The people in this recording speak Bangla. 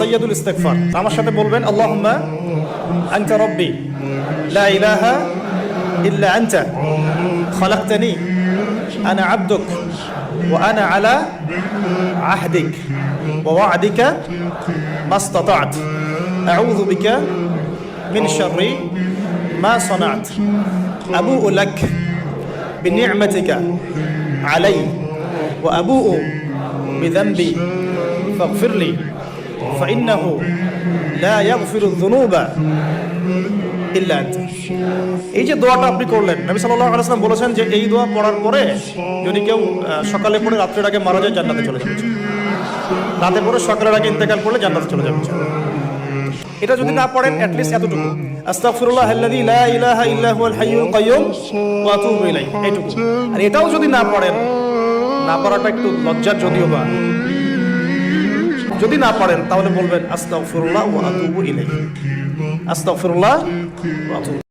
সাইয়্যিদুল ইস্তিগফার। আমার সাথে বলবেন আল্লাহুম্মা আনতা রাব্বি লা ইলাহা ইল্লা আনতা খালাকতানি আনা আবদুক ওয়া আনা আলা আহদিক ওয়া ওয়া'দিকা মাসতাতা'ত আউযু বিকা মিন শাররি মা সানা'ত আবুউ লাক বিনি'মাতিকা আলাইয়া ওয়া আবুউ বিযানবি ফাগফিরলি ফাইন্নাহু লা ইয়াগফিরুয যুনুবা ইল্লা আনতা। এই যে দোয়াটা আপনি করলেন, নবী সাল্লাল্লাহু আলাইহি ওয়াসাল্লাম বলেছেন যে এই দোয়া পড়ার পরে যদি কেউ সকালে পড়ে রাত্রের আগে মারা যায় জান্নাতে চলে যাবে, রাতে পড়ে সকালের আগে ইন্তেকাল করলে জান্নাতে চলে যাবে। এটা যদি না পড়েন অ্যাটলিস্ট এতটুকু আস্তাগফিরুল্লাহাল্লাযী লা ইলাহা ইল্লা হুয়াল হাইয়ুল কাইয়্যুম ওয়া আতুবু ইলাইহি, এইটুকু। আর এটাও যদি না পড়েন, না পড়াটা একটু লজ্জার যদিও বা, যদি না পারেন তাহলে বলবেন আস্তাগফিরুল্লাহ ওয়া আতুবু ইলাইহি, আস্তাগফিরুল্লাহ ওয়া আতুবু